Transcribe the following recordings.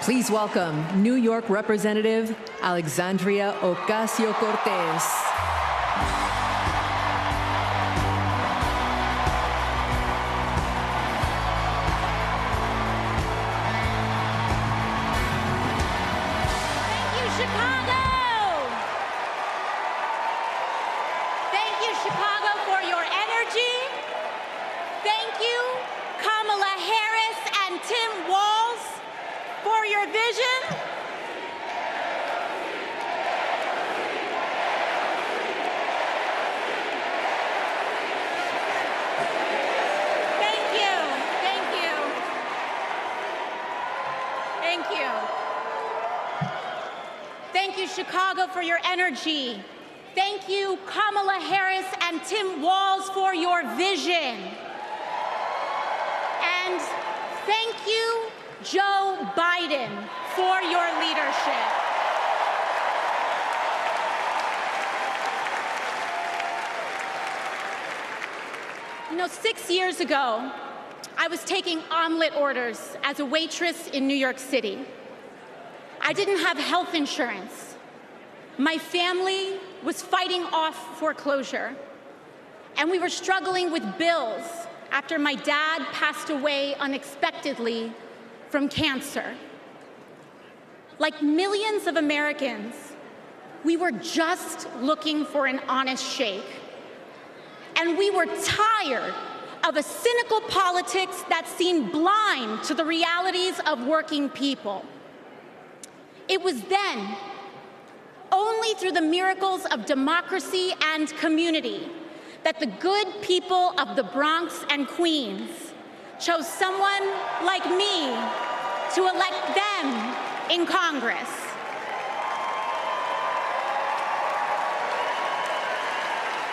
Please welcome New York Representative Alexandria Ocasio-Cortez. Thank you, Chicago, for your energy. Thank you, Kamala Harris and Tim Walz, for your vision. And thank you, Joe Biden, for your leadership. You know, 6 years ago, I was taking omelet orders as a waitress in New York City. I didn't have health insurance. My family was fighting off foreclosure, and we were struggling with bills after my dad passed away unexpectedly from cancer. Like millions of Americans, we were just looking for an honest shake. And we were tired of a cynical politics that seemed blind to the realities of working people. It was then, only through the miracles of democracy and community, that the good people of the Bronx and Queens chose someone like me to elect them in Congress.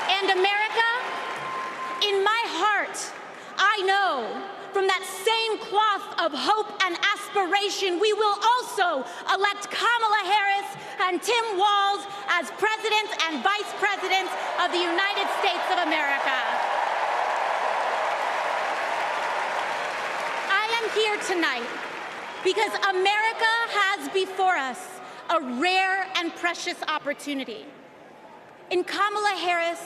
And America, in my heart, I know from that same cloth of hope and aspiration, we will also elect Kamala Harris and Tim Walz as President and Vice President of the United States of America. I am here tonight because America has before us a rare and precious opportunity. In Kamala Harris,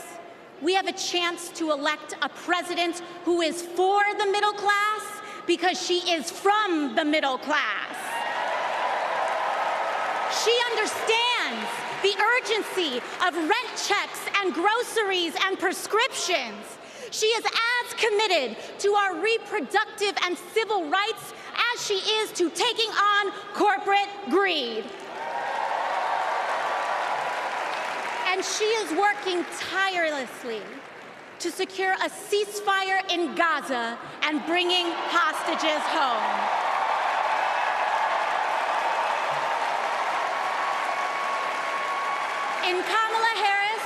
we have a chance to elect a president who is for the middle class because she is from the middle class. She understands the urgency of rent checks and groceries and prescriptions. She is as committed to our reproductive and civil rights as she is to taking on corporate greed. And she is working tirelessly to secure a ceasefire in Gaza and bringing hostages home. In Kamala Harris,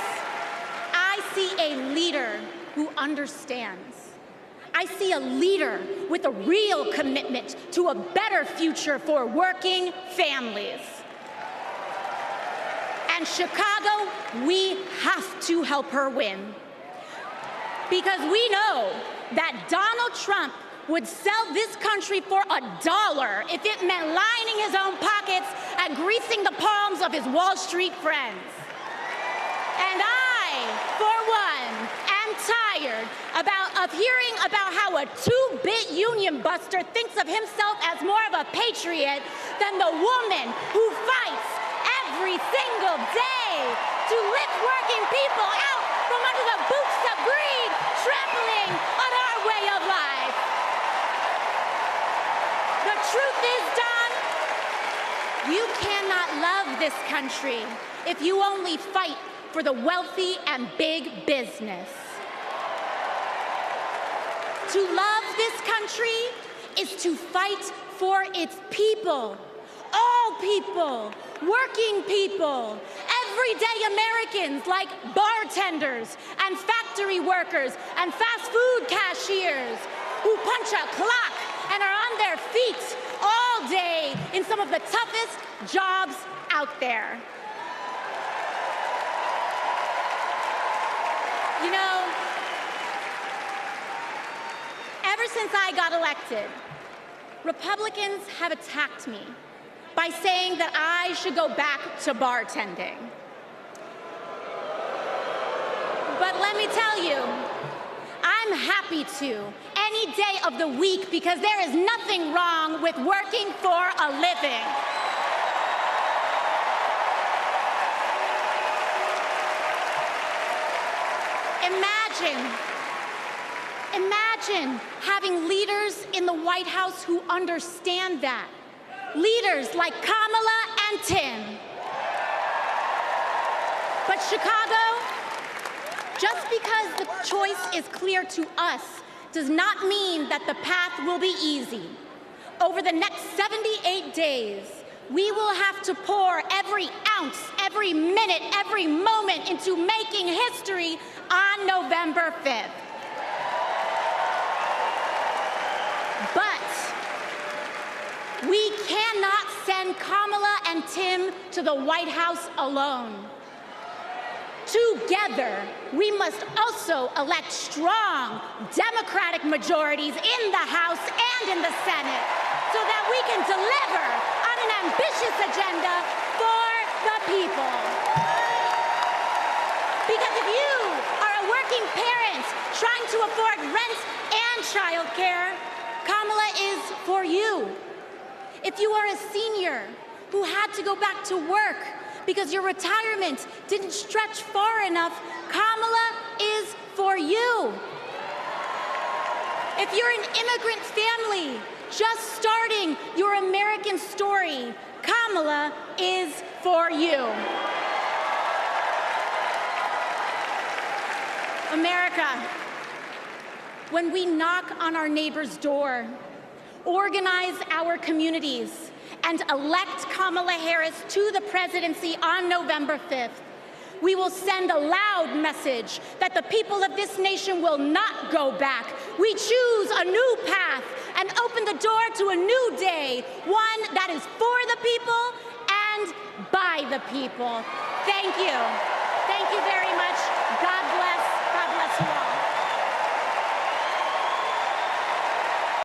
I see a leader who understands. I see a leader with a real commitment to a better future for working families. And Chicago, we have to help her win. Because we know that Donald Trump would sell this country for $1 if it meant lining his own pockets and greasing the palms of his Wall Street friends. And I, for one, am tired of hearing about how a two-bit union buster thinks of himself as more of a patriot than the woman who fights every single day to lift working people out from under the boots of greed, trampling on our way of life. The truth is, Don, you cannot love this country if you only fight for the wealthy and big business. To love this country is to fight for its people. All people, working people, everyday Americans like bartenders and factory workers and fast food cashiers who punch a clock and are on their feet all day in some of the toughest jobs out there. You know, ever since I got elected, Republicans have attacked me by saying that I should go back to bartending. But let me tell you, I'm happy to any day of the week because there is nothing wrong with working for a living. Imagine having leaders in the White House who understand that. Leaders like Kamala and Tim. But Chicago, just because the choice is clear to us does not mean that the path will be easy. Over the next 78 days, we will have to pour every ounce, every minute, every moment into making history on November 5th. But we cannot send Kamala and Tim to the White House alone. Together, we must also elect strong Democratic majorities in the House and in the Senate so that we can deliver on an ambitious agenda for the people. Because if you are a working parent trying to afford rent and childcare, Kamala is for you. If you are a senior who had to go back to work because your retirement didn't stretch far enough, Kamala is for you. If you're an immigrant family just starting your American story, Kamala is for you. America, when we knock on our neighbor's door, organize our communities, and elect Kamala Harris to the presidency on November 5th, we will send a loud message that the people of this nation will not go back. We choose a new path and open the door to a new day, one that is for the people and by the people. Thank you. Thank you very much. God bless.